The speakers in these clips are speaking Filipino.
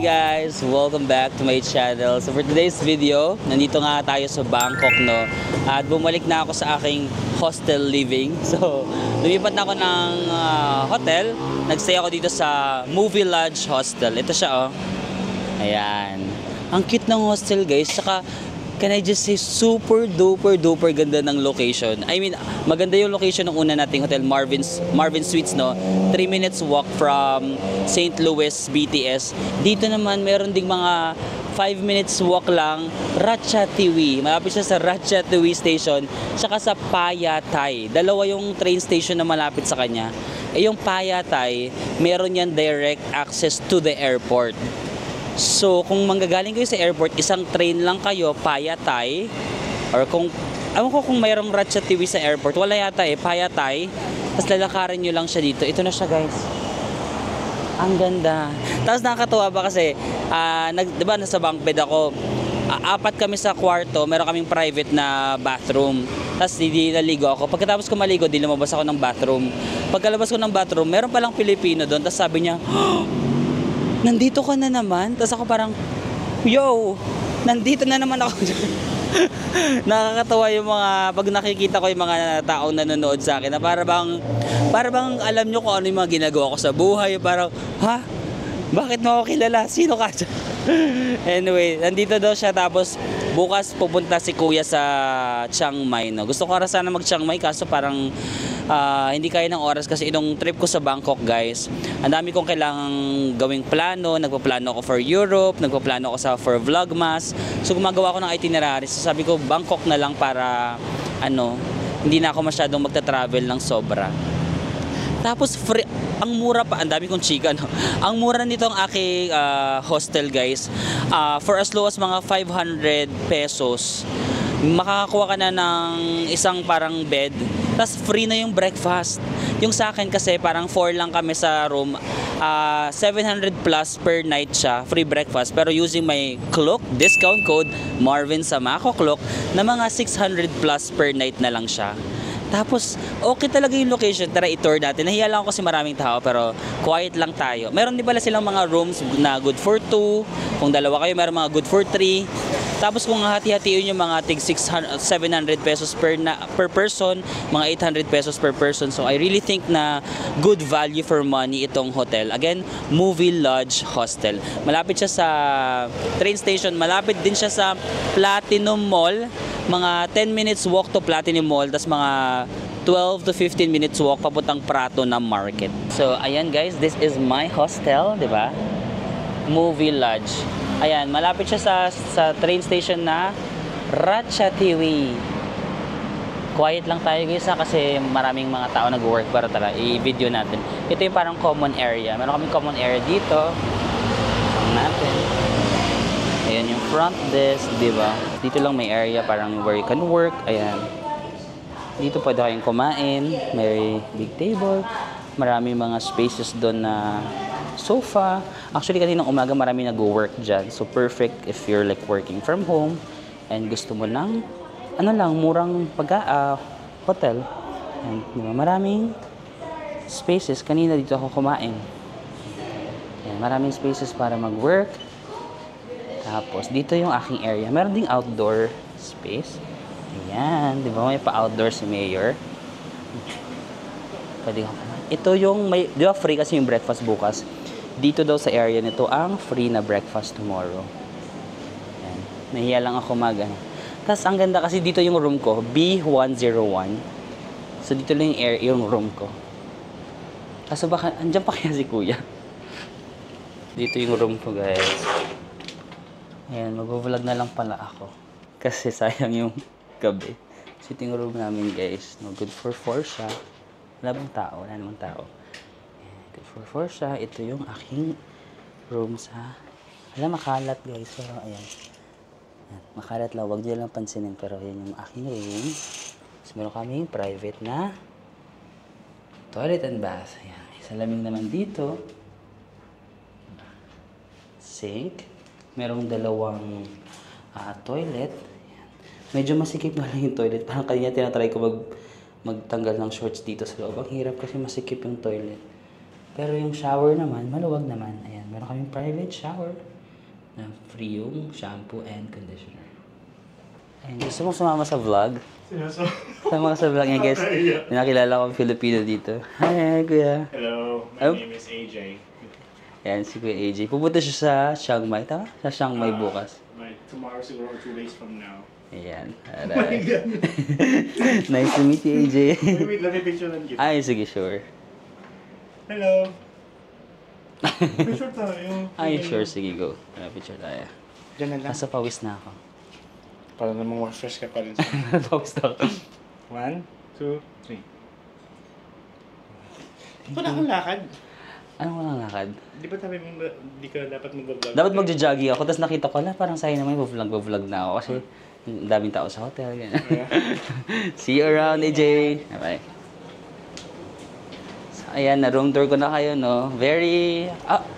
Hi guys! Welcome back to my channel. So for today's video, nandito nga tayo sa Bangkok, no? At bumalik na ako sa aking hostel living. So lumipat na ako ng hotel. Nagstay ako dito sa Movie Lodge Hostel. Ito siya, oh. Ayan. Ang cute ng hostel, guys. Saka can I just say, super duper ganda ng location. I mean, maganda yung location ng una nating hotel, Marvin Suites, no? 3 minutes walk from St. Louis BTS. Dito naman, meron ding mga 5 minutes walk lang, Ratchathawey. Malapit siya sa Ratchathawey Station, saka sa Phayatay. Dalawa yung train station na malapit sa kanya. Eh, yung Phayatay, meron yan direct access to the airport. So, kung manggagaling kayo sa airport, isang train lang kayo, Phayatay. Or kung, alam ko kung mayroong Ratchathawey sa airport, wala yata eh, Phayatay. Tapos lalakarin nyo lang siya dito. Ito na siya, guys. Ang ganda. Tapos nakakatuwa ba kasi, diba nasa bunk bed ako, apat kami sa kwarto, meron kaming private na bathroom. Tapos hindi naligo ako. Pagkatapos ko maligo, di lumabas ako ng bathroom. Pagkalabas ko ng bathroom, meron palang Pilipino doon. Tapos sabi niya, nandito ka na naman? Tapos ako parang, yo, nandito na naman ako. Nakakatawa yung mga, pag nakikita ko yung mga taong nanonood sa akin, na para bang alam nyo kung ano yung mga ginagawa ko sa buhay. Parang, ha? Bakit mo ako kilala? Sino ka? Anyway, nandito daw siya. Tapos, bukas pupunta si Kuya sa Chiang Mai, no? Gusto ko sana mag Chiang Mai, kaso parang hindi kaya ng oras kasi itong trip ko sa Bangkok, guys. Ang dami kong kailangang gawing plano. Nagpaplano ako for Europe, nagpaplano ako for Vlogmas. So gumagawa ako ng itinerary. So sabi ko Bangkok na lang para hindi na ako masyadong magta-travel ng sobra. Tapos free, ang mura pa, ang dami kong chika, no? Ang mura nito ang aking hostel, guys. For as low as mga 500 pesos, makakakuha ka na ng isang parang bed. Tapos free na yung breakfast. Yung sa akin kasi parang 4 lang kami sa room. 700 plus per night siya, free breakfast. Pero using my Klook discount code, Marvin Samako Klook, na mga 600 plus per night na lang siya. Tapos, okay talaga yung location. Tara, i-tour natin. Nahiya lang ako kasi maraming tao, pero quiet lang tayo. Meron din pala silang mga rooms na good for 2. Kung dalawa kayo, meron mga good for 3. Tapos kung hati-hatiin yung mga tig 700 pesos per person, mga 800 pesos per person. So I really think na good value for money itong hotel. Again, Movie Lodge Hostel. Malapit siya sa train station. Malapit din siya sa Platinum Mall. Mga 10 minutes walk to Platinum Mall. Tapos mga 12 to 15 minutes walk papuntang Prato na market. So ayan, guys, this is my hostel, di ba? Movie Lodge. Ayan, malapit siya sa train station na Ratchathawey. Quiet lang tayo, guys, kasi maraming mga tao nag-work. Para tara, i-video natin. Ito yung parang common area. Meron kaming common area dito. Tingnan natin. Ayan yung front desk, di ba? Dito lang may area parang where you can work. Ayan. Dito pwede kayong kumain. May big table. Maraming mga spaces doon na sofa. Actually, kaninang umaga marami nag-work dyan. So, perfect if you're like working from home and gusto mo lang, murang hotel. And, diba, maraming spaces. Kanina dito ako kumain. Ayan, maraming spaces para mag-work. Tapos, dito yung aking area. Meron ding outdoor space. Ayan, di ba? May pa-outdoor si Mayor. Pwede ko. Ito yung, di ba free kasi yung breakfast bukas? Dito daw sa area nito ang free na breakfast tomorrow. Ayan. Nahiya lang ako Tapos ang ganda kasi dito yung room ko, B101. So dito lang yung room ko. Kaso baka, andyan pa kaya si Kuya? Dito yung room ko, guys. Ayan, mag-vlog na lang pala ako. Kasi sayang yung gabi. So ito yung room namin, guys. No, good for 4 siya. Wala bang tao? Wala namang tao. Good for 4 siya. Ito yung aking room sa... makalat, guys. Pero, ayan. Makalat lang. Huwag nyo lang pansinin. Pero, ayan yung aking room. So, meron kaming private na toilet and bath. Ayan. Salaming naman dito. Sink. Merong dalawang toilet. Ayan. Medyo masikip nga lang yung toilet. Parang kanina tinatry ko magtanggal ng shorts dito sa loob. Ang hirap kasi masikip yung toilet. Pero yung shower naman, maluwag naman. Ayan, meron kaming private shower. na free yung shampoo and conditioner. Ayun, gusto mo sumama sa vlog? Sama ka sa vlog niya, guys. Nakilala ko Filipino dito. Hi, kuya. Hello, my name is AJ. Yan, si Kuya AJ. Pupunta siya sa Chiang Mai, tama? Sa Chiang Mai bukas. Tomorrow siguro 2 days from now. Ayan. Alright. Nice to meet you, AJ. Wait, let me picture lang kita. Ay, sige, sure. Hello. Picture tayo. Ay, sure, sige, go. Picture tayo. Diyan na lang. Nasa pawis na ako. Para namang fresh ka pa rin sa... Pawis na ako. 1, 2, 3. Ito na akong lakad. Anong walang lakad? Di ba sabi mo di ka dapat mag-vlog? Dapat magja-jogging ako, tapos nakita ko na parang sayang naman, vlog na ako kasi ang daming tao sa hotel. See you around, AJ. Okay. So, ayan, na-room tour ko na kayo, no? Very,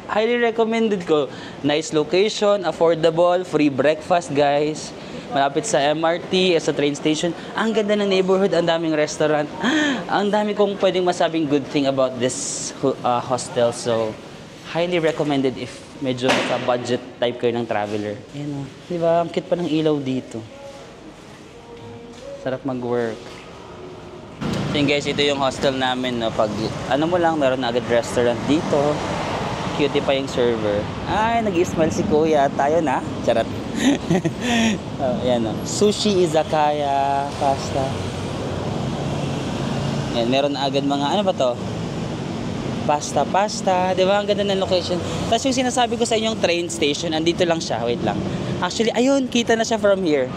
highly recommended ko. Nice location, affordable, free breakfast, guys. Malapit sa MRT, sa train station. Ang ganda ng neighborhood, ang daming restaurant. Ang dami kong pwedeng masabing good thing about this hostel. So, highly recommended if medyo sa budget type kayo ng traveler. Ayan o. Diba? Ang cute pa ng ilaw dito. Sarap mag-work. So yun guys, ito yung hostel namin. No? Pag ano mo lang, meron na agad restaurant dito. Cutie pa yung server. Ay, nag-smile si kuya. Tayo na. Charot. Ayan o. Sushi, izakaya, pasta. Ayan, meron na agad mga, ano ba to? Pasta. Di ba? Ang ganda ng location. Tapos yung sinasabi ko sa inyong train station, andito lang siya. Wait lang. Actually, ayun, kita na siya from here.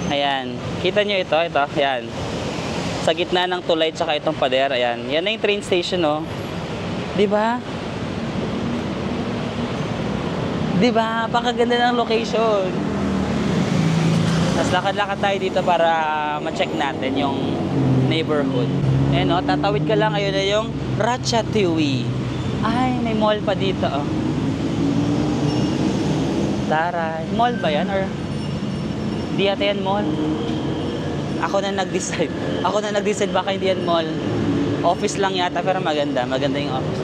Ayan. Kita nyo ito. Ayan. Sa gitna ng tulay tsaka itong pader. Ayan. Yan na yung train station, no? Di ba? Di ba? Pakaganda ng location. Tapos lakad-lakad tayo dito para ma-check natin yung neighborhood. Ayan, no? Tatawid ka lang. Ayun na yung Ratchathewi. Ay, may mall pa dito, oh. Taray. Mall ba yan? Or di yata yan mall? Ako na nag-decide baka hindi yan mall. Office lang yata pero maganda. Maganda yung office.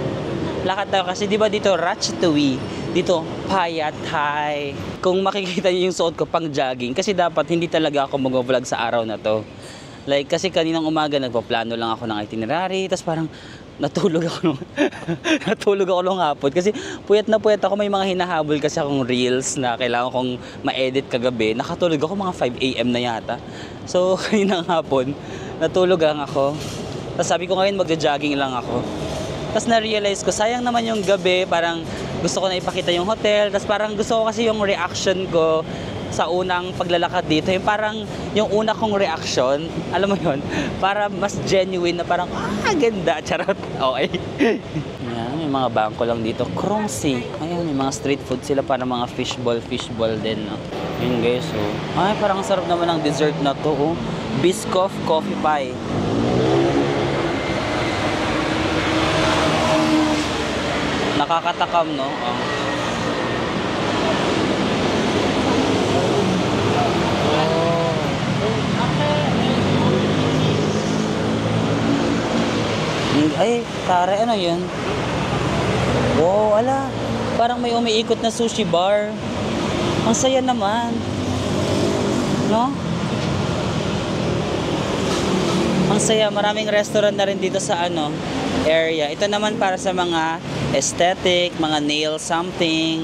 Lakad tayo kasi di ba dito Ratchathewi? Dito Payathay. Kung makikita niyo yung suot ko pang jogging kasi dapat hindi talaga ako mag-vlog sa araw na to. Like kasi kaninang umaga nagpaplano lang ako ng itinerary tapos parang natulog ako nung hapon kasi puyat ako, may mga hinahabol kasi akong reels na kailangan kong ma-edit kagabi. Nakatulog ako mga 5 AM na yata. So kaninang hapon natulog lang ako. Tapos sabi ko ngayon magja-jogging lang ako. Tapos na-realize ko sayang naman yung gabi, parang gusto ko na ipakita yung hotel. Tapos parang gusto ko kasi yung reaction ko sa unang paglalakad dito, yung parang yung una kong reaction, alam mo yun, para mas genuine na parang, ganda, charot, okay. Ayan, may mga bangko lang dito, Krongsi, ayan, may mga street food sila, para mga fishball din, no? Yun guys, oh. Ay, parang sarap naman ng dessert na to, oh. Biscoff coffee pie. Nakakatakam, no? Oh. Ay, tare, ano yun? Wow, ala. Parang may umiikot na sushi bar. Ang saya naman. No? Ang saya. Maraming restaurant na rin dito sa area. Ito naman para sa mga aesthetic, mga nail something,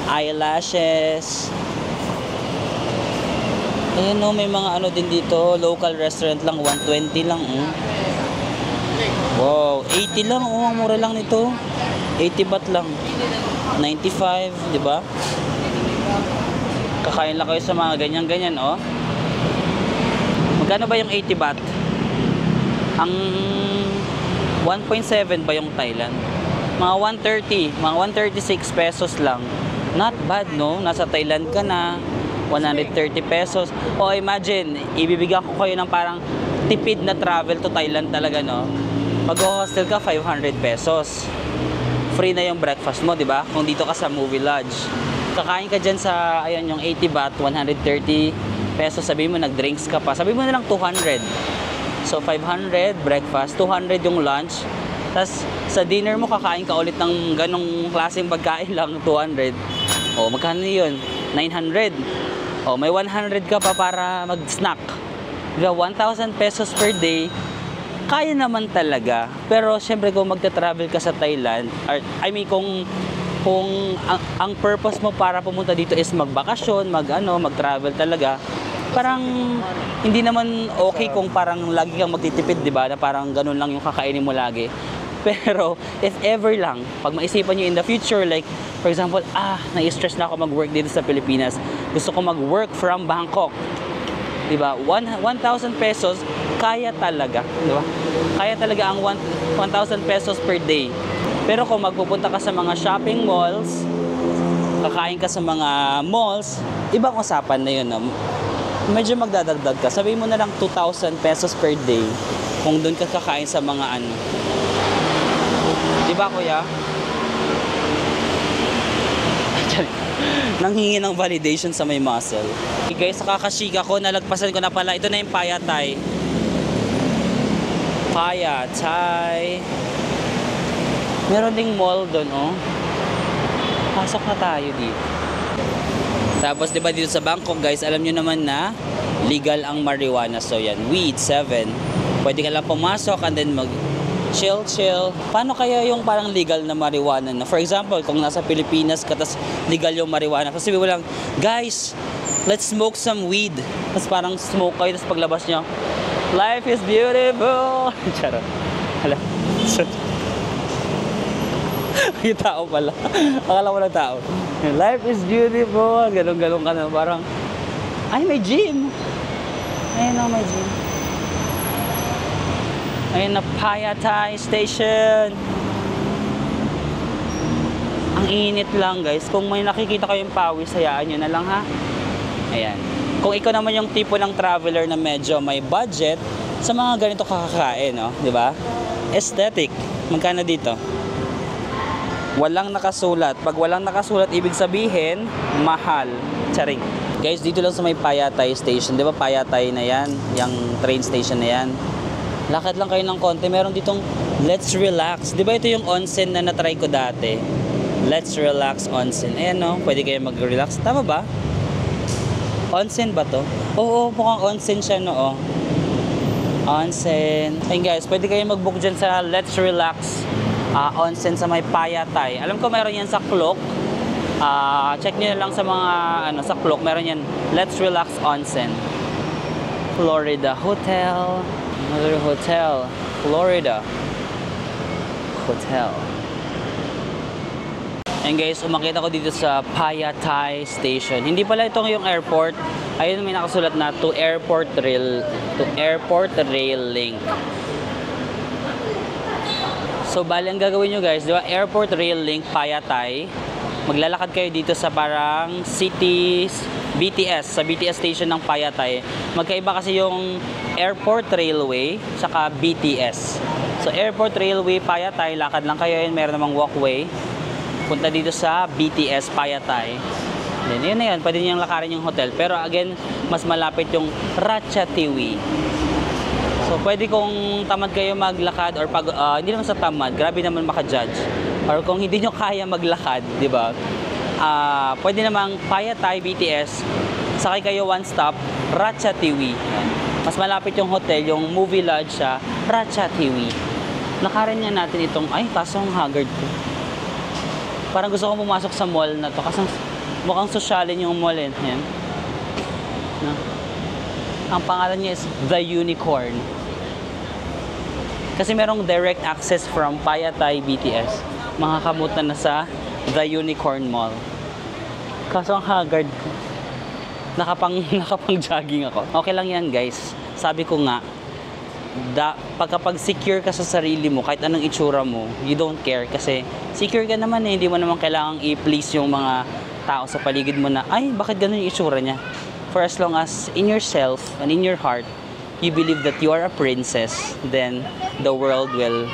eyelashes. Ayan, no, may mga din dito. Local restaurant lang, 120 lang. Wow, 80 lang, ang mura lang nito. 80 baht lang. 95, di ba? Kakain lang kayo sa mga ganyan, oh. Magkano ba yung 80 baht? Ang 1.7 ba yung Thailand? Mga 130, mga 136 pesos lang. Not bad, no? Nasa Thailand ka na. 130 pesos. O imagine, ibibigyan ko kayo ng parang tipid na travel to Thailand talaga, no? Pag-hostel ka, 500 pesos. Free na yung breakfast mo, di ba? Kung dito ka sa movie lodge. Kakain ka dyan sa, ayan, yung 80 baht, 130 pesos. Sabihin mo, nag-drinks ka pa. Sabihin mo na lang 200. So, 500 breakfast, 200 yung lunch. Tapos, sa dinner mo, kakain ka ulit ng ganong klaseng pagkain lang, 200. O, magkano yun? 900. O, may 100 ka pa para mag-snack. Diba? 1,000 pesos per day. Kaya naman talaga. Pero, syempre, kung magta-travel ka sa Thailand, or, I mean, kung ang purpose mo para pumunta dito is magbakasyon, mag-travel talaga, parang hindi naman okay kung parang lagi kang magtitipid, di ba? Na parang ganun lang yung kakainin mo lagi. Pero, if ever lang, pag maisipan nyo in the future, like, for example, nai-stress na ako mag-work dito sa Pilipinas. Gusto ko mag-work from Bangkok. Diba? 1,000 pesos, kaya talaga. Diba? Kaya talaga ang 1,000 pesos per day. Pero kung magpupunta ka sa mga shopping malls, kakain ka sa mga malls, ibang usapan na yun. No? Medyo magdadagdag ka. Sabihin mo na lang 2,000 pesos per day kung doon ka kakain sa mga Diba, kuya? Nanghingi ng validation sa may muscle. Okay, guys, sa kakashika ko, nalagpasan ko na pala. Ito na yung Payatay. Payatay. Meron ding mall doon, oh. Pasok na tayo dito. Tapos, diba dito sa Bangkok, guys, alam nyo naman na legal ang marijuana. So, yan, weed, 7. Pwede ka lang pumasok and then chill. Paano kaya yung parang legal na marijuana na? For example, kung nasa Pilipinas ka, tas legal yung marijuana. Kasi sabi mo lang, guys, let's smoke some weed. Tapos parang smoke kayo, tapos paglabas nyo, life is beautiful. Charot. Hala. Yung tao pala. Akala mo lang tao. Life is beautiful. Galong-galong ka na. Parang, ay, may gym. Ayun na, may gym. Ayun na, Payatay Station. Ang init lang, guys. Kung may nakikita kayong pawis, hayaan nyo na lang, ha? Ayan. Kung ikaw naman yung tipo ng traveler na medyo may budget, sa mga ganito kakakain, no? Diba? Aesthetic. Magkano dito? Walang nakasulat. Pag walang nakasulat, ibig sabihin, mahal. Charing. Guys, dito lang sa may Payatay Station. Diba Payatay na yan? Yung train station na yan. Lakad lang kayo ng konti. Meron ditong Let's Relax. Di ba ito yung onsen na natry ko dati? Let's Relax Onsen. Ayan, no? Pwede kayo mag-relax. Tama ba? Onsen ba to? Oo, mukhang onsen siya, no? Oh. Onsen. Ayun, guys. Pwede kayo mag-book dyan sa Let's Relax Onsen sa may Payatay. Alam ko meron yan sa Klok. Check nyo na lang sa mga sa Klok. Meron yan Let's Relax Onsen. Florida Hotel. Another hotel, Florida Hotel. And guys, umakit ako dito sa Payatay Station. Hindi pala itong yung airport. Ayun, may nakasulat na to airport rail link. So, bali ang gagawin nyo guys, di ba? Airport rail link Payatay. Maglalakad kayo dito sa parang BTS, sa BTS station ng Payatay. Magkaiba kasi yung Airport Railway saka BTS. So Airport Railway Payatay, lakad lang kayo, yun, meron namang walkway punta dito sa BTS Payatay. Then yun na yun, pwede niyang lakarin yung hotel. Pero again, mas malapit yung Ratchathani. So pwede kung tamad kayo maglakad or pag hindi naman sa tamad, grabe naman maka-judge. Or kung hindi nyo kaya maglakad, di ba? Pwede namang Payatay BTS, sakay kayo one stop, Ratchathani. Mas malapit yung hotel, yung movie lodge sa Ratchathani. Nakarin niya natin itong, ay, kaso ang haggard ko. Parang gusto ko pumasok sa mall na to, kasi mukhang sosyalin yung mall, yan. No? Ang pangalan niya is The Unicorn. Kasi merong direct access from Payatay BTS. Makakamutan na sa The Unicorn Mall. Kaso ang haggard ko. Nakapang-jogging ako. Okay lang yan, guys. Sabi ko nga, pagkapag secure ka sa sarili mo, kahit anong itsura mo, you don't care. Kasi secure ka naman eh. Hindi mo naman kailangang i-please yung mga tao sa paligid mo na, ay, bakit ganun yung itsura niya? For as long as in yourself and in your heart, you believe that you are a princess, then the world will...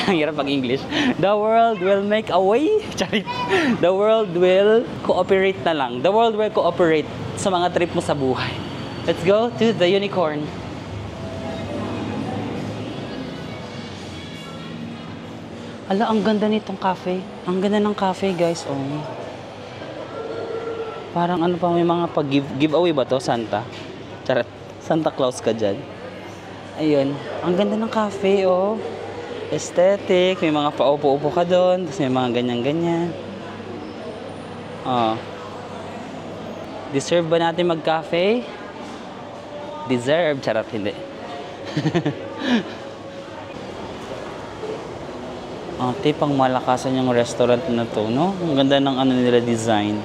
Ang hirap pag-English. The world will make a way. Charit. The world will cooperate na lang. The world will cooperate sa mga trip mo sa buhay. Let's go to the Unicorn. Ala, ang ganda nitong cafe. Ang ganda ng cafe, guys. Oh. Parang ano pa, may mga giveaway ba to, Santa? Charot. Santa Claus ka dyan. Ayun. Ang ganda ng cafe, oh. Aesthetic. May mga paupo-upo ka doon. Tapos may mga ganyan-ganyan. Oh. Deserve ba natin mag-cafe? Deserve. Charot, hindi. Ate, pang malakasan yung restaurant na to, no? Ang ganda ng ano nila design.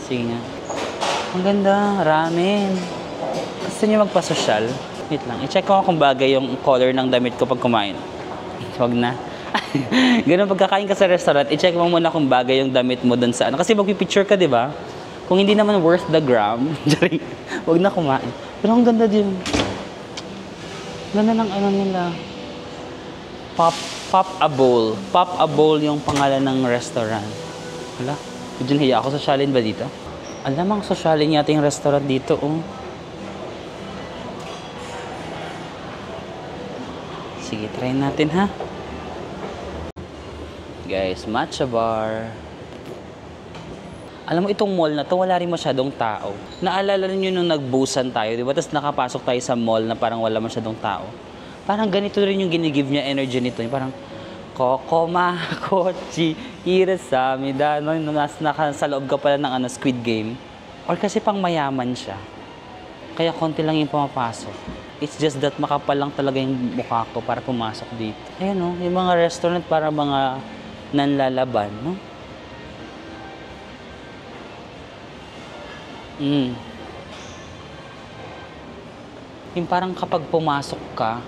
Sige nga. Ang ganda. Ramen. Gusto niyo magpa-social? Wait lang. I-check ko kung bagay yung color ng damit ko pag kumain. Huwag na. Ganun, pagkakain ka sa restaurant, i-check mo muna kung bagay yung damit mo dun sa ano. Kasi magpipicture ka, di ba? Kung hindi naman worth the gram, huwag na kumain. Pero ang ganda din. Ganda ng ano nila. Pop a Bowl. Pop a Bowl yung pangalan ng restaurant. Wala. Medyo nahiya ako. Sosyalin ba dito? Alam, ang sosyalin yata yung restaurant dito, oh. Sige, try natin, ha? Guys, matcha bar. Alam mo, itong mall na to, wala rin masyadong tao. Naalala niyo nung nagbusan tayo, di ba? Tapos nakapasok tayo sa mall na parang wala masyadong tao. Parang ganito rin yung ginigive niya energy nito. Yung parang, Kokoma, Kochi, Hirasami, no, nasa sa loob ka pala ng ano, Squid Game. Or kasi pang mayaman siya. Kaya konti lang yung pumapasok. It's just that makapal lang talaga yung mukha ko para pumasok dito. Ayan, no? Yung mga restaurant para mga nanlalaban, no? Yung parang kapag pumasok ka,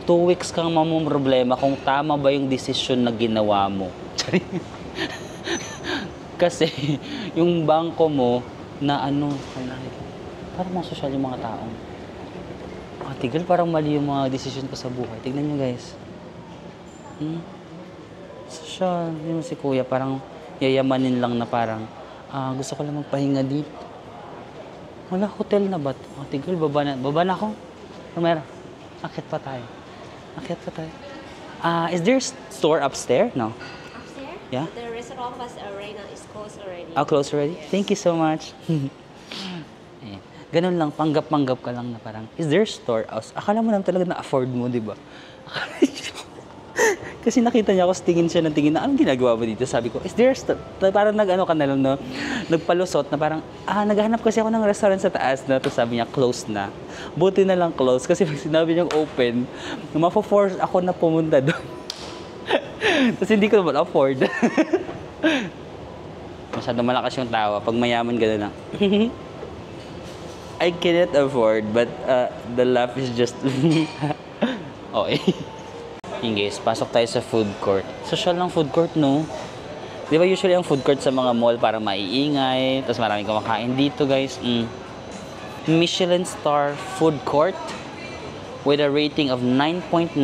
2 weeks kang mamumroblema kung tama ba yung desisyon na ginawa mo. Kasi yung bangko mo na ano, parang mga sosyal yung mga taong. Tigil, parang mali yung mga desisyon ko sa buhay. Tignan nyo, guys. Sosyal. Yung si kuya, parang yayamanin lang na parang, gusto ko lang magpahinga dito. Wala, hotel na ba? Tigil, baba na ako. Romero, akit pa tayo. Is there store upstairs? No. Upstairs? Yeah. The restaurant was right now is closed already. Closed already? Yes. Thank you so much. Ganun lang, panggap-panggap ka lang na parang, is there store house? Akala mo lang talaga na-afford mo, di ba? Kasi nakita niya ako, tingin siya ng tingin na, anong ginagawa mo dito? Sabi ko, is there store? Parang nag-ano ka na lang, no? Nagpalusot na parang, naghahanap kasi ako ng restaurant sa taas na. Tapos sabi niya, closed na. Buti na lang closed kasi pag sinabi niyang open, mapo-force ako na pumunta doon. Tapos hindi ko naman afford. Masyado malakas yung tawa. Pag mayaman, gano'n na. I cannot afford, but the laugh is just... Okay. Yung guys, pasok tayo sa food court. Social ng food court, no? Di ba usually ang food court sa mga mall parang maiingay, tapos maraming kumakain dito, guys. Michelin star food court with a rating of 9.98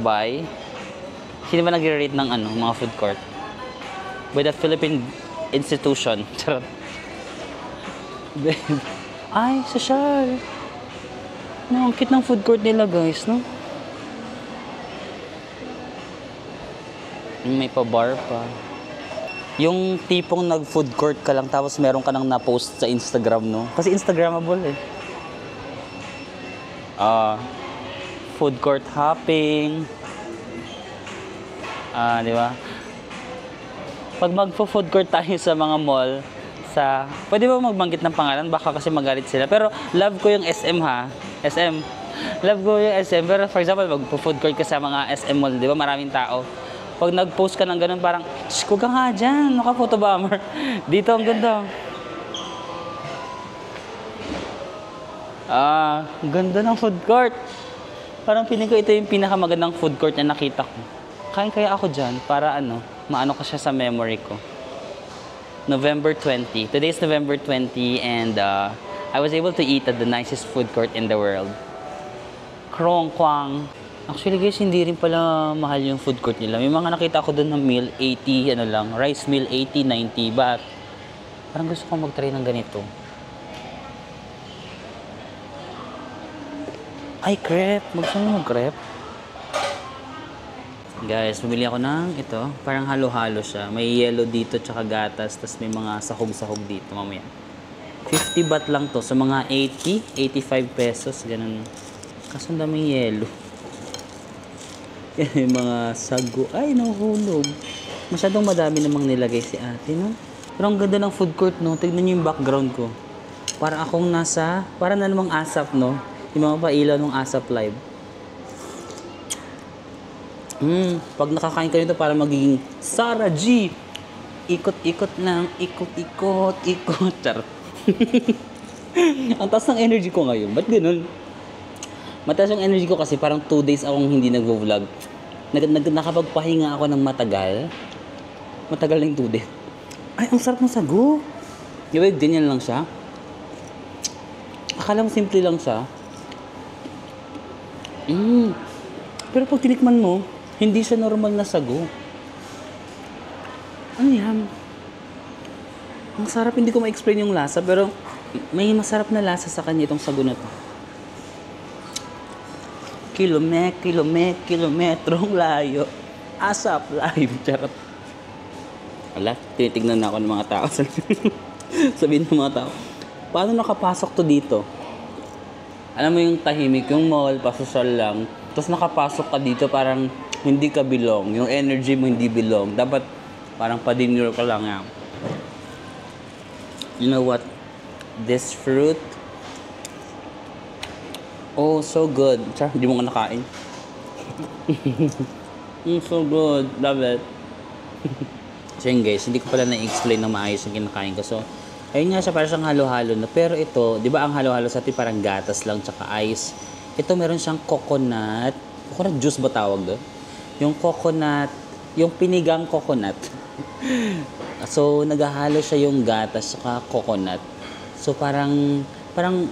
by... Sino ba nagre-rate ng ano, mga food court? By the Philippine institution. Charot. Ay, social. No, ang cute ng food court nila, guys, no? May pa-bar pa. Yung tipong nag-food court ka lang tapos meron ka nang na-post sa Instagram, no? Kasi Instagrammable, eh. Food court hopping. Di ba? Pag mag-food court tayo sa mga mall, pwede ba magbanggit ng pangalan? Baka kasi magalit sila. Pero love ko yung SM, ha? SM. Love ko yung SM. Pero for example, mag-food court ka sa mga SM mall, di ba? Maraming tao. Pag nag-post ka ng ganun, parang, shh, huwag ka nga dyan. Naka-photo bomber. Dito, ang ganda. Ang ganda ng food court. Parang feeling ko ito yung pinakamagandang food court na nakita ko. Kain kaya ako dyan para maano ko siya sa memory ko. November 20. Today is November 20 and I was able to eat at the nicest food court in the world. Krong Kwang. Actually guys, hindi rin pala mahal yung food court nila. May mga nakita ko doon ng meal, 80, rice meal 80, 90 baht. Parang gusto kong mag-try ng ganito. Ay, crepe. Gusto mo mag-crepe? Guys, bumili ako ng ito. Parang halo-halo siya. May yellow dito tsaka gatas. Tapos may mga sahog-sahog dito mamaya. 50 baht lang to. So mga 80, 85 pesos. Ganun. Kaso ang daming yellow. Yan yung mga sago. Ay, nahuhulog. Masyadong madami namang nilagay si ate, no? Pero ang ganda ng food court, no? Tignan nyo yung background ko. Para akong nasa, para na namang ASAP, no? Yung mga pailaw ng ASAP Live. Pag nakakain ka nito, para magiging Sarah G. Ikot-ikot lang, ikot-ikot, ikot. Charot. Ang taas ng energy ko ngayon. Ba't ganun? Mataas yung energy ko kasi parang 2 days akong hindi nag-vlog. Nakapagpahinga ako ng matagal. Matagal lang 2 days. Ay, ang sarap ng sago. Yung ganyan lang siya. Akala mo simple lang siya. Pero pag tinikman mo, hindi siya normal na sago. Ano yan? Ang sarap, hindi ko ma-explain yung lasa, pero may masarap na lasa sa kanya itong sago na to. Kilometrong layo. ASAP Live. Charot. Wala, tinitignan na ako ng mga tao. Sabihin ng mga tao, paano nakapasok to dito? Alam mo yung tahimik, yung mall, pasosyal lang. Tapos nakapasok ka dito, parang hindi ka belong. Yung energy mo hindi belong. Dapat parang pa-dinner ka lang yan. You know what? This fruit, oh, so good. Char, hindi mo nga nakain. So good. Love it. So yun guys, hindi ko pala na-explain na maayos yung kinakain ko. So, ayun nga siya, parang siyang halo-halo na. Pero ito, di ba ang halo-halo sa atin parang gatas lang tsaka ice. Ito meron siyang coconut. Coconut juice ba tawag doon? Yung coconut, yung pinigang coconut. So, naghahalo siya yung gatas tsaka coconut. So, parang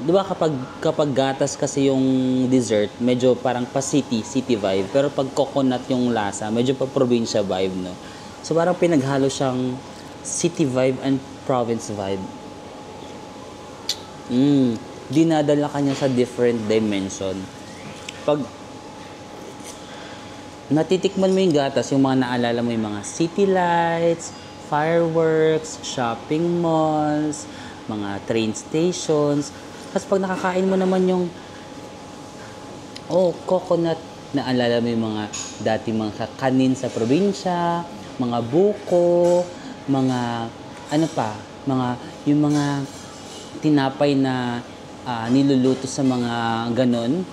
di ba kapag gatas kasi yung dessert, medyo parang pa city vibe. Pero pag coconut yung lasa, medyo pa probinsya vibe, no? So, parang pinaghalo siyang city vibe and province vibe. Dinadala ka niya sa different dimension. Pag natitikman mo yung gatas, yung mga naalala mo yung mga city lights, fireworks, shopping malls, mga train stations. Tapos pag nakakain mo naman yung coconut, naalala mo yung mga dati mga kanin sa probinsya, mga buko, mga yung mga tinapay na niluluto sa mga ganon,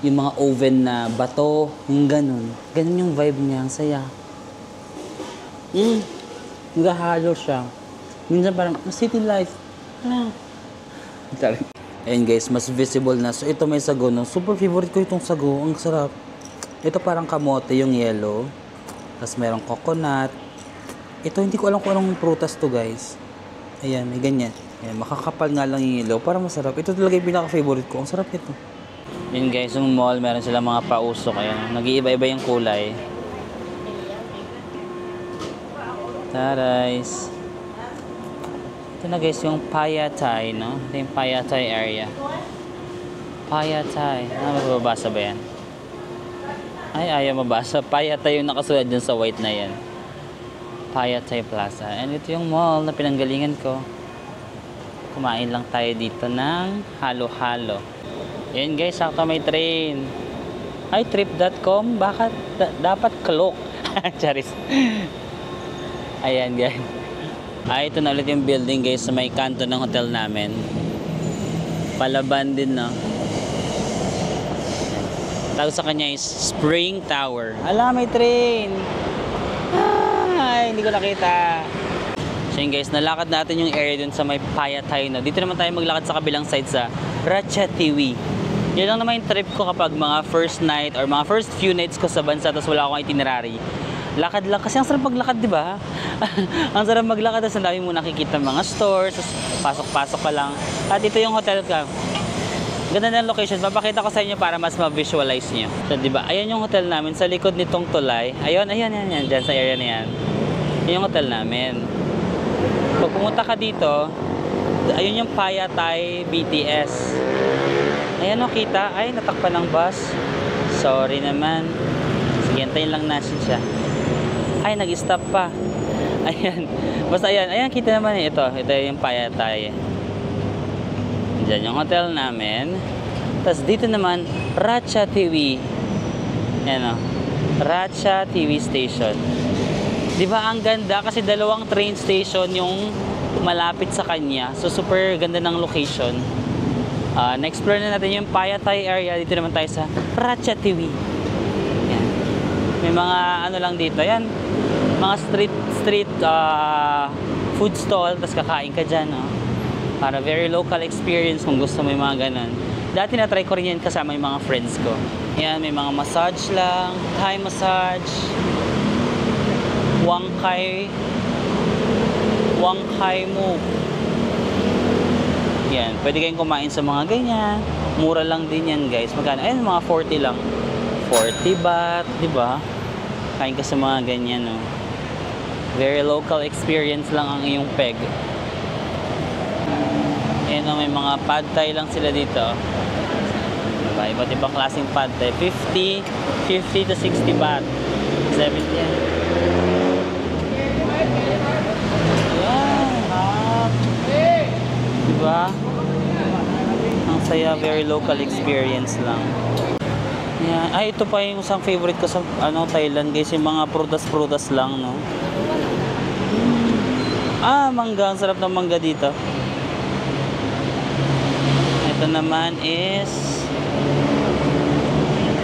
yung mga oven na bato, yung ganon yung vibe niya, ang saya. Nagahalo siya. Minsan parang city life. Ayun guys, mas visible na. So ito may sago, no? Super favorite ko itong sago, ang sarap. Ito parang kamote yung yellow. Tapos merong coconut. Ito hindi ko alam kung anong prutas to guys. Ayan, may ganyan. Ayan, makakapal nga lang yung yellow. Parang masarap. Ito talaga yung pinaka-favorite ko. Ang sarap ito. Yun guys, yung mall, meron silang mga pausok. Ayan, nag-iiba-iba yung kulay. Tarais. Ito na guys, yung Payatai, no? Ito yung Payatai area. Payatai. Mababasa ba yan? Ay, ayaw mabasa. Payatai yung nakasulat dyan sa white na yan. Payatai Plaza. And ito yung mall na pinanggalingan ko. Kumain lang tayo dito ng halo-halo. Ayan guys, sakto may train. Ay, trip.com. Bakit? Dapat cloak. Charis. Ayan guys. Ay, ito na ulit yung building guys sa may kanto ng hotel namin. Palaban din, no? Tawag sa kanya is Spring Tower. Ala, may train! Ay, hindi ko nakita. So yun guys, nalakad natin yung area dun sa may Payatai, no? Dito naman tayo maglakad sa kabilang side sa Ratchathani. Yan lang naman yung trip ko kapag mga first night or mga first few nights ko sa bansa tapos wala akong itinerary. Lakad lang. Kasi ang sarap maglakad, di ba? Ang sarap maglakad. Tapos ang dami mo nakikita mga stores. Tapos pasok-pasok ka lang. At ito yung hotel ka. Ganda ng location. Papakita ko sa inyo para mas ma-visualize nyo. So, di ba? Ayan yung hotel namin. Sa likod nitong tulay. Ayun. Diyan sa area na yan. Yan yung hotel namin. Pag pumunta ka dito, ayun yung Payatai BTS. Ayan o, kita. Ay, natakpan ng bus. Sorry naman. Hintayin lang natin siya. Ay, nag-stop pa. Ayan. Basta ayan. Ayan, kita naman ito. Ito yung Payatay. Diyan yung hotel namin. Tapos dito naman, Ratcha TV. Ayan o. Ratcha TV Station. Diba ang ganda? Kasi dalawang train station yung malapit sa kanya. So, super ganda ng location. Na-explore na natin yung Payatay area. Dito naman tayo sa Ratcha TV. Ayan. May mga ano lang dito. Ayan. Mga street food stall. Tapos kakain ka dyan. No? Para very local experience kung gusto mo yung mga ganun. Dati na-try ko rin yan kasama yung mga friends ko. Yan, may mga massage lang. Thai massage. Wangkai mo. Yan, pwede kayong kumain sa mga ganyan. Mura lang din yan guys. Magkano? Ayun, mga 40 lang. 40 baht, di ba? Kain ka sa mga ganyan, no? Very local experience lang ang iyong peg. Ayan, no, may mga pad thai lang sila dito. Diba? Iba't ibang klaseng pad thai. 50 to 60 baht. 70 yan. Diba? Ang saya, very local experience lang. Yeah. Ay, ito pa yung isang favorite ko sa Thailand guys, yung mga prutas-prutas lang, no? Mangga. Ang sarap ng mangga dito. Ito naman is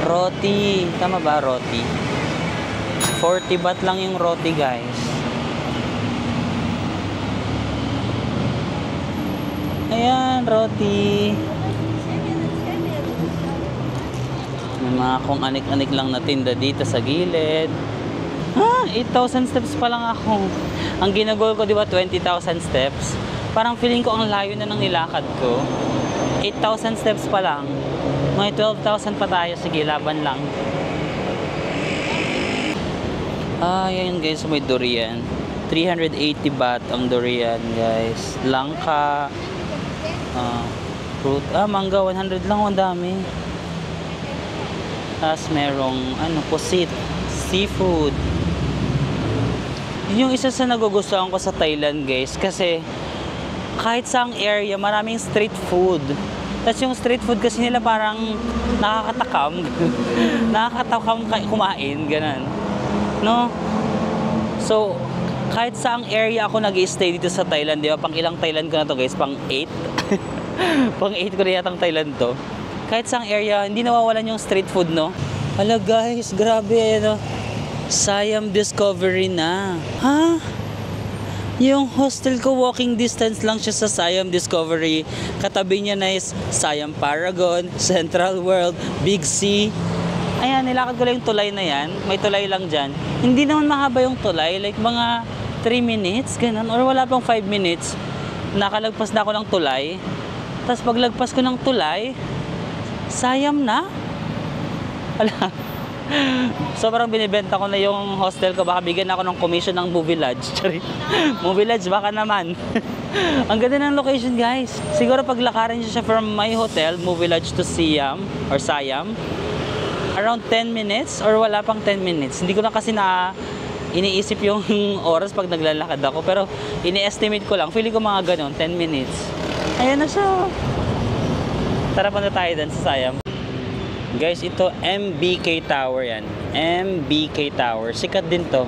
roti. Tama ba? Roti. 40 baht lang yung roti guys. Ayan, roti. May mga kung anik-anik lang na tinda dito sa gilid. 8,000 steps pa lang ako. Ang ginagol ko, di ba, 20,000 steps. Parang feeling ko ang layo na ng nilakad ko. 8,000 steps pa lang. May 12,000 pa tayo. Sige, laban lang. Ayan guys, may durian. 380 baht ang durian guys. Langka. Fruit. Mangga, 100 lang. Ang dami. Tapos merong, pusit. Seafood. Yung isa sa nagugustuhan ko sa Thailand guys. Kasi, kahit saang area, maraming street food. Tapos yung street food kasi nila parang nakakatakam. Nakakatakam kumain. Ganun. No? So, kahit saang area ako nag-i-stay dito sa Thailand, di ba? Pang ilang Thailand ko na to guys? Pang 8? Pang 8 ko na yatang Thailand to. Kahit saang area, hindi nawawalan yung street food, no? Hala guys, grabe, Siam Discovery na. Yung hostel ko, walking distance lang siya sa Siam Discovery. Katabi niya na is Siam Paragon, Central World, Big C. Ayan, nilakad ko lang yung tulay na yan. May tulay lang dyan. Hindi naman mahaba yung tulay. Like mga 3 minutes, ganun. Or wala pang 5 minutes. Nakalagpas na ako ng tulay. Tapos paglagpas ko ng tulay, Siam na. Wala. Sobrang binibenta ko na yung hostel ko. Baka bigyan ako ng commission ng Movie Lodge. Movie Lodge, baka naman. Ang ganda ng location guys. Siguro paglakarin siya from my hotel, Movie Lodge to Siam or Siam, around 10 minutes or wala pang 10 minutes. Hindi ko na kasi iniisip yung oras pag naglalakad ako. Pero ini-estimate ko lang. Feeling ko mga ganun, 10 minutes. Ayan na siya. Tara pa na tayo dun sa Siam. Guys, ito MBK Tower yan. MBK Tower. Sikat din to.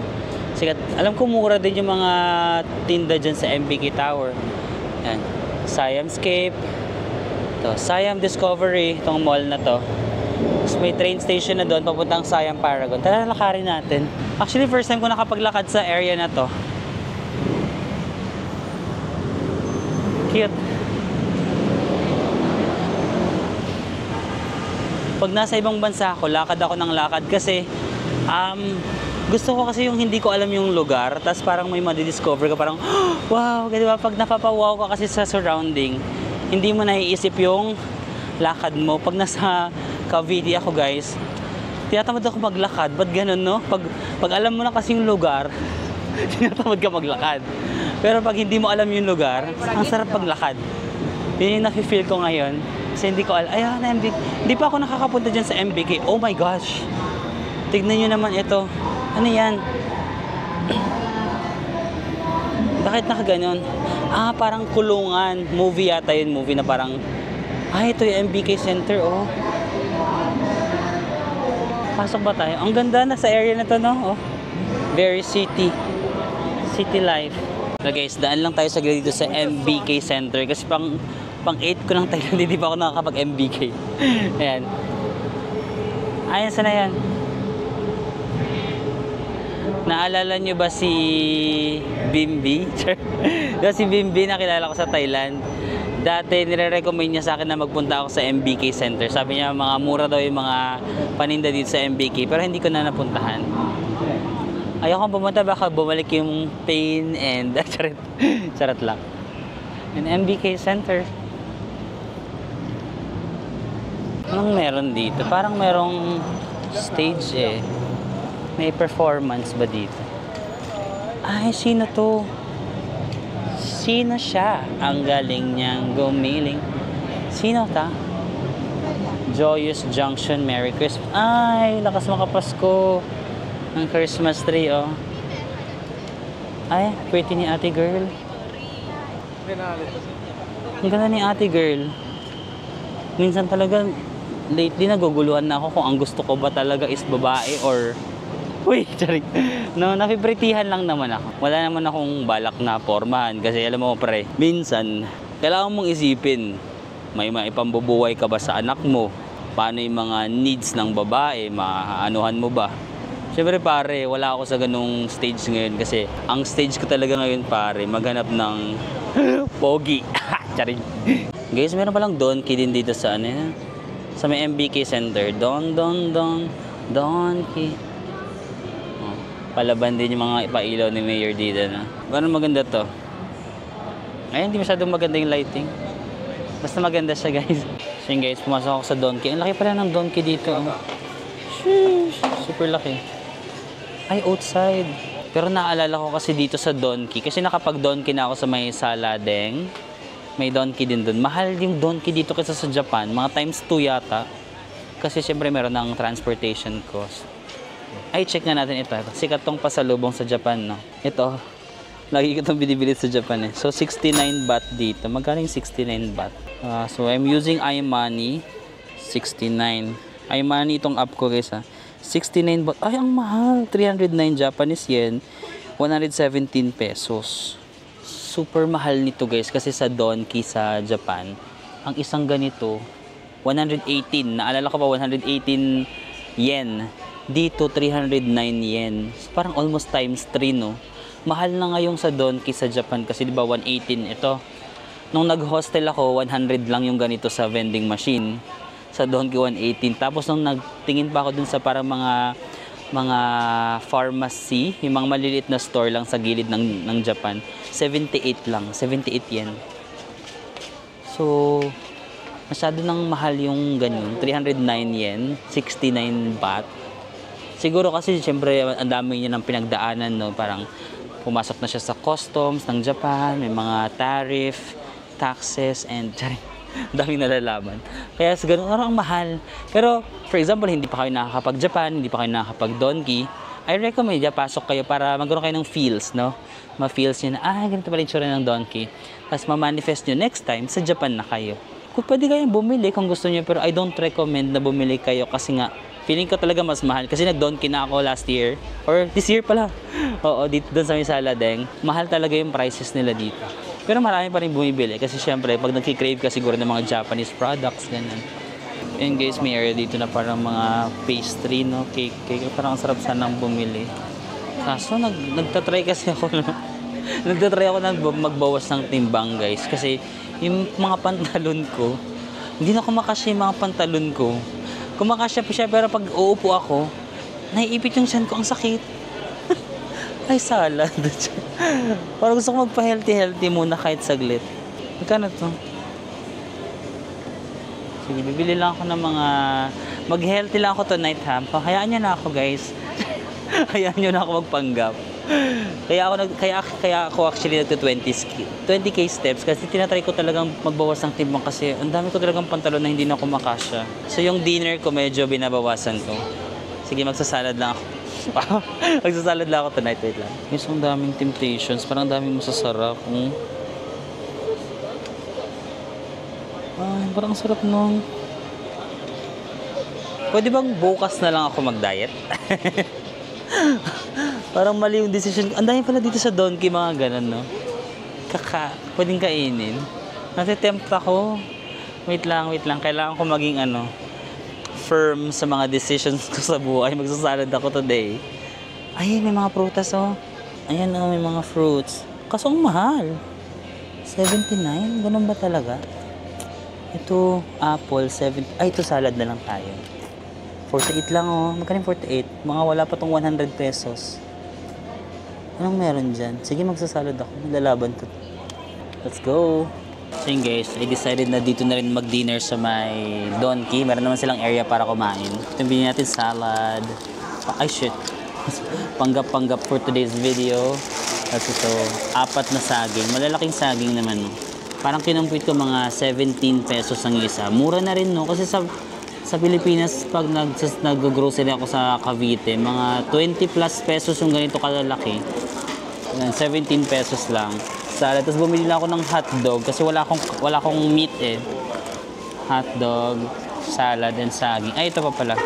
Sikat. Alam ko mura din yung mga tinda dyan sa MBK Tower. Yan. Siamscape. Ito, Siam Discovery. Itong mall na to. Tapos may train station na doon papuntang Siam Paragon. Tara, lakarin natin. Actually, first time ko nakapaglakad sa area na to. Cute. Pag nasa ibang bansa ako, lakad ako ng lakad kasi gusto ko kasi yung hindi ko alam yung lugar, tapos parang may madidiscover ka, parang wow, diba? Pag napapawaw ka kasi sa surrounding, hindi mo naiisip yung lakad mo. Pag nasa Cavite ako guys, tinatamad ako maglakad. Ba't ganun, no? Pag alam mo na kasi yung lugar, tinatamad ka maglakad. Pero pag hindi mo alam yung lugar, ang sarap maglakad. Yun yung nafe-feel ko ngayon. Kasi hindi ko alam. Ayan, hindi pa ako nakakapunta dyan sa MBK. Oh my gosh. Tignan nyo naman ito. Ano yan? Bakit nakaganon? Parang kulungan. Movie yata yun. Movie na parang... ito yung MBK Center, oh. Pasok ba tayo? Ang ganda na sa area na to, no? Oh. Very city. City life. So guys, daan lang tayo saglit dito sa MBK Center. Kasi pang 8 ko ng Thailand, hindi pa ako nakakapag-MBK. Ayan. Ayan, sana yan. Naalala nyo ba si Bimbi? Diba si Bimbi nakilala ko sa Thailand? Dati nire-recommend niya sa akin na magpunta ako sa MBK Center. Sabi niya mga mura daw yung mga paninda dito sa MBK. Pero hindi ko na napuntahan. Ayokong pumunta, baka bumalik yung pain and... Charot lang. And MBK Center. Anong meron dito? Parang merong stage eh. May performance ba dito? Sino to? Sino siya? Ang galing niyang gumiling. Sino ta? Joyous Junction, Merry Christmas. Lakas makapasko. Ang Christmas tree, oh. Pretty ni ate girl. Ang ganda ni ate girl. Minsan talaga, lately naguguluhan na ako kung ang gusto ko ba talaga is babae or... Uy, charik. No, napipritihan lang naman ako. Wala naman akong balak na pormahan kasi alam mo pre, minsan kailangan mong isipin, may maipambubuhay ka ba sa anak mo? Paano yung mga needs ng babae? Maanuhan mo ba? Siyempre pare, wala ako sa ganung stage ngayon kasi ang stage ko talaga ngayon pare, maghanap ng pogi. Charik. Guys, meron palang Donkey din dito sa sa may MBK Center. Donkey. Palaban din yung mga ipailaw ni Mayor dito na. Parang maganda to. Hindi masyadong maganda yung lighting. Basta maganda siya guys. So yun guys, pumasok ako sa Donkey. Ang laki pala ng Donkey dito. Sheesh, super laki. Outside. Pero naalala ko kasi dito sa Donkey. Kasi nakapag-Donkey na ako sa may Saladeng. May Donkey din dun. Mahal yung Donkey dito kaysa sa Japan. Mga times 2 yata. Kasi syempre meron ng transportation cost. Check nga natin ito. Sikat tong pasalubong sa Japan, no? Ito. Lagi ko itong binibili sa Japan, eh. So, 69 baht dito. Magkano yung 69 baht? So, I'm using iMoney. 69. iMoney itong app ko, guys, ha. 69 baht. Ang mahal. 309 Japanese yen. 117 pesos. Super mahal nito, guys. Kasi sa Donkey sa Japan, ang isang ganito, 118. Naalala ko pa, 118 yen. Dito, 309 yen. So, parang almost times 3, no? Mahal na ngayon sa Donkey sa Japan kasi di ba 118 ito. Nung nag-hostel ako, 100 lang yung ganito sa vending machine. Sa Donkey 118. Tapos nung nagtingin pa ako dun sa parang mga pharmacy, yung mga maliliit na store lang sa gilid ng Japan, 78 lang. 78 yen. So, masyado nang mahal yung ganyan. 309 yen, 69 baht. Siguro kasi siyempre ang dami niya ng pinagdaanan, no? Parang pumasok na siya sa customs ng Japan, may mga tariff, taxes, and daming nalalaman. Kaya sa ganun, ang mahal. Pero for example, hindi pa kayo nakakapag-Japan, hindi pa kayo nakakapag-Donkey, I recommend pasok kayo para magkaroon kayo ng feels, no? Ma-feels nyo na, ganito pala yung tsura ng Donkey. Tapos ma-manifest nyo next time, sa Japan na kayo. Kung pwede kayong bumili kung gusto nyo, pero I don't recommend na bumili kayo kasi nga, feeling ko talaga mas mahal kasi nag-Donkey na ako last year or this year pala. Oo, dito doon sa may Saladeng. Mahal talaga yung prices nila dito. Pero marami pa rin bumibili kasi syempre pag nagki-crave ka siguro ng mga Japanese products ganyan. And guys, may area dito na parang mga pastry, no, cake. Parang ang sarap sanang bumili. Kaso nagtatry kasi ako nagtatry ako magbawas ng timbang, guys, kasi yung mga pantalon ko hindi na kumakasya yung mga pantalon ko. Kumakasya pa siya pero pag uupo ako, naiipit yung tiyan ko, ang sakit. Ay, salad. Parang gusto ko magpa-healthy muna kahit saglit. Magkano to? Sige, bibili lang ako ng mga... Mag-healthy lang ako tonight, ha? Hayaan nyo na ako, guys. Hayaan nyo na ako magpanggap. Kaya ako actually nagto-20k steps kasi tinatry ko talagang magbawas ng timbang kasi ang dami ko talagang pantalon na hindi na kumakasya. So yung dinner ko medyo binabawasan ko. Sige, magsasalad lang ako. Magsasalad lang ako tonight. Wait lang. Guys, ang daming temptations. Parang daming masasarap. Ay, parang sarap nung. Pwede bang bukas na lang ako mag-diet? Parang mali yung decision. Ang dami pala dito sa Donkey, mga ganun, no? Pwedeng kainin. Natitempt ako. Wait lang. Kailangan ko maging firm sa mga decisions ko sa buhay. Magsasalad ako today. Ay, may mga prutas, oh. Ayan, oh, may mga fruits. Kaso ang mahal. 79? Ganun ba talaga? Ito, apple, 70. Ay, ito salad na lang tayo. 48 lang, oh. Magkano yung 48? Mga wala pa tong 100 pesos. Anong meron dyan? Sige, magsasalad ako. Lalaban to. Let's go! So yun guys, I decided na dito na rin mag-dinner sa may Donkey. Meron naman silang area para kumain. Ito yung binili natin salad. Ay shit! Panggap for today's video. Tapos ito, 4 na saging. Malalaking saging naman. Parang kinumpuit ko mga 17 pesos ang isa. Mura na rin, no? Kasi sa Pilipinas, pag nag-grocery ako sa Cavite, mga 20 plus pesos yung ganito kalalaki. 17 pesos lang. Salad. Tapos bumili lang ako ng hotdog kasi wala akong meat eh. Hotdog, salad, and saging. Ay, ito pa pala.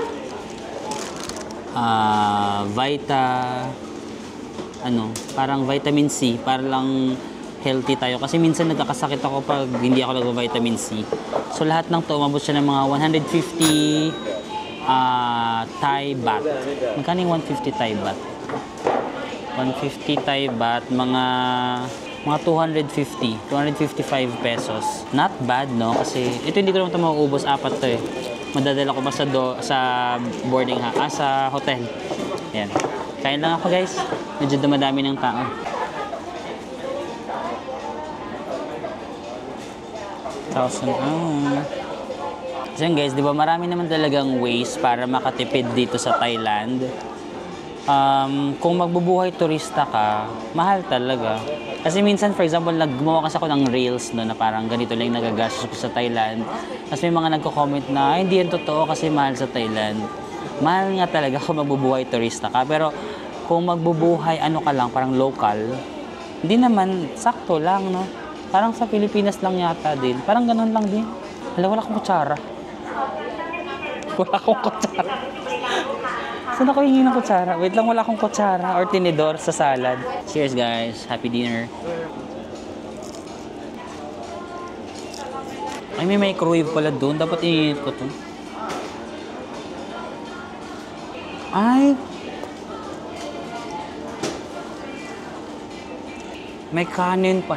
Parang vitamin C. Para lang healthy tayo. Kasi minsan nagkakasakit ako pag hindi ako nag-vitamin C. So lahat ng to, umabot siya ng mga 150 Thai baht. Magkano yung 150 Thai baht? 150 Thai baht, mga 255 pesos. Not bad, no? Kasi ito hindi ko naman ito mauubos, 4 to eh. Madadala ko pa sa boarding sa hotel. Ayan. Kain lang ako guys. Medyo dumadami ng tao. So yun guys, di ba marami naman talagang ways para makatipid dito sa Thailand. Kung magbubuhay turista ka, mahal talaga. Kasi minsan, for example, gumawa kasi ako ng reels no, na parang ganito lang nagagastos ko sa Thailand. Tapos may mga nagko-comment na, hindi yan totoo kasi mahal sa Thailand. Mahal nga talaga kung magbubuhay turista ka. Pero kung magbubuhay ka lang, parang local, hindi naman, sakto lang, no? Parang sa Pilipinas lang yata din. Parang ganun lang din. Wala akong kutsara. Saan ako hingi ng kutsara? Wait lang, wala akong kutsara or tinidor sa salad. Cheers guys. Happy dinner. Ay, may microwave pala doon. Dapat i-init ko to. Ay! May kanin pa.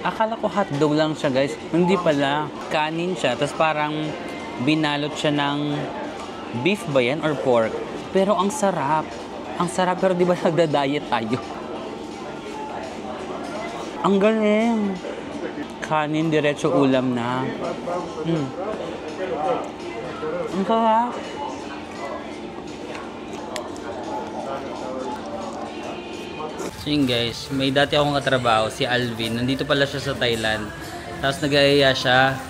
Akala ko hotdog lang siya guys. Hindi pala. Kanin siya. Tapos parang binalot siya ng beef ba yan or pork? Pero ang sarap. Ang sarap, pero di ba nagda-diet tayo? Ang galing. Kanin, diretso ulam na. Ang sarap. So yun guys, may dati akong katrabaho, si Alvin. Nandito pala siya sa Thailand. Tapos nag-aaya siya.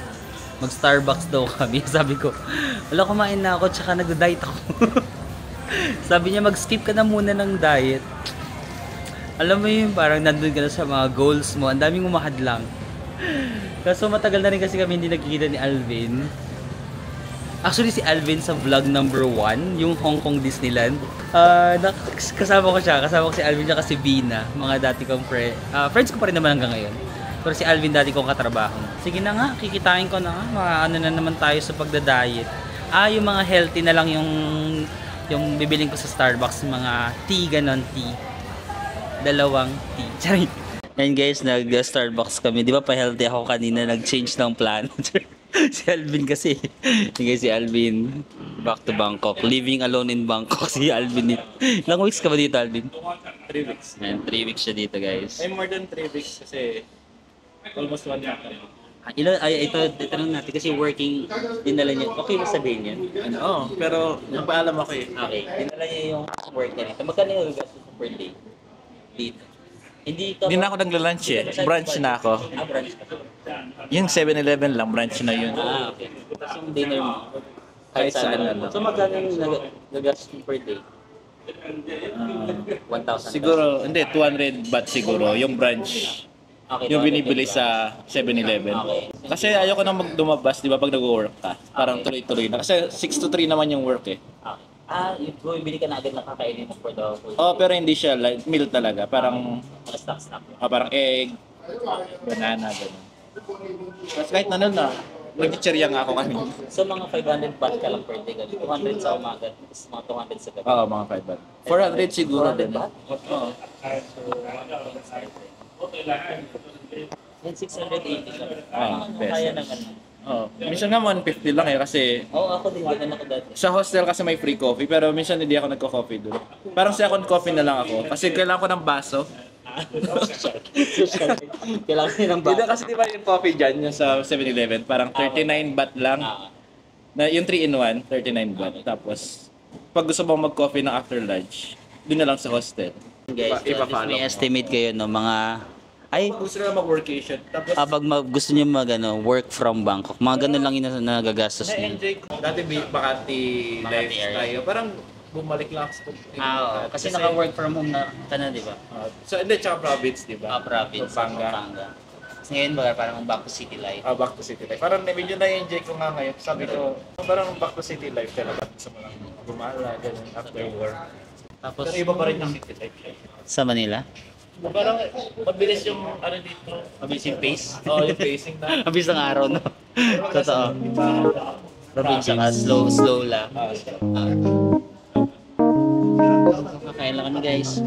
Mag-Starbucks daw kami. Sabi ko, wala, kumain na ako, tsaka nag-diet ako. Sabi niya, mag-skip ka na muna ng diet. Alam mo yun, parang nandun ka na sa mga goals mo. Ang daming umahadlang. Kaso matagal na rin kasi kami hindi nagkikita ni Alvin. Actually, si Alvin sa vlog number 1, yung Hong Kong Disneyland. Kasama ko siya. Kasama ko si Alvin niya kasi Bina. Mga dati kong friends ko pa rin naman hanggang ngayon. Pero si Alvin dati kong katrabaho. Sige na nga, kikitain ko na nga. Ano na naman tayo sa pagda-diet. Yung mga healthy na lang yung bibiling ko sa Starbucks, mga tea, ganon tea. 2 tea. Charing. And guys, nag-Starbucks kami. Di ba pa-healthy ako kanina, nag-change ng plan. Si Alvin kasi. Guys, si Alvin, back to Bangkok. Living alone in Bangkok, si Alvin. Ilang weeks ka ba dito, Alvin? 3 weeks. And 3 weeks siya dito, guys. Ay, more than 3 weeks kasi almost 1 month. Ito tanong natin kasi working, dinala niya. Okay ba sabihin yan? Oo, pero nagpaalam ako eh. Okay, dinala niya yung work niya dito. Magkano yung gastos mo per day? Dito. Hindi na ako nagla-lunch eh. Brunch na ako. Brunch ka. Yung 7-Eleven lang, brunch na yun. Okay. Tapos yung dinner mo. Kahit saan. Ano. So magkano yung nagastos mo per day? 1,000. Siguro, hindi, 200 baht siguro, yung branch. Okay, Yung 200 binibili sa 7-Eleven. Okay. Kasi ayoko nang magdumabas, di ba, pag nag-work ka. Parang tuloy-tuloy na. Kasi 6 to 3 naman yung work eh. Okay. Yung bumibili ka na agad ng kakainin mo for the whole Oh, pero hindi siya like meal talaga. Parang, mga stock. parang egg, banana, gano'n. Tapos kahit na, nag-cherya nga ako kanina. So mga 500 baht ka lang per day. 200 sa umaga, tapos mga 200 sa gabi. Oo, mga 5 baht. 400 siguro. 400 baht? Oo. Then 680 ka. Pesos. Kaya naman. Oo. Minsan nga 150 lang eh kasi Oo, ako din. Ganun ako dati. sa hostel kasi may free coffee pero minsan hindi ako nagko-coffee doon. Parang second coffee na lang ako kasi kailangan ko ng baso. Kailangan din ng Hindi bata. kasi di ba yung coffee dyan yung sa 7-Eleven parang 39 baht lang. Na yung 3-in-1, 39 baht. Tapos pag gusto mong mag-coffee ng after lunch, doon na lang sa hostel. Guys, so, at least may estimate kayo no mga Pag gusto nila mag-workation, tapos pag gusto niyo work from Bangkok, mga ganun lang yung nagagastos niyo. na-enjoy ko. Dati Makati life area. tayo. Parang bumalik lang ako sa Oo. Kasi naka-work from home na ka na, di ba? So, hindi, tsaka province, di ba? Province, Pampanga. Tapos ngayon parang back to city life. Back to city life. Parang medyo na-enjoy ko nga ngayon. Sabi ko, parang back to city life talaga. Gusto mo lang gumala, ganun, after work. Tapos Pero iba pa rin yung city life. sa Manila, Parang mabilis yung ano dito. mabilis yung pace. Yung pacing na. Mabilis ng araw, no? Totoo. Probinsya ka, slow lang. Kakain lang kami, guys.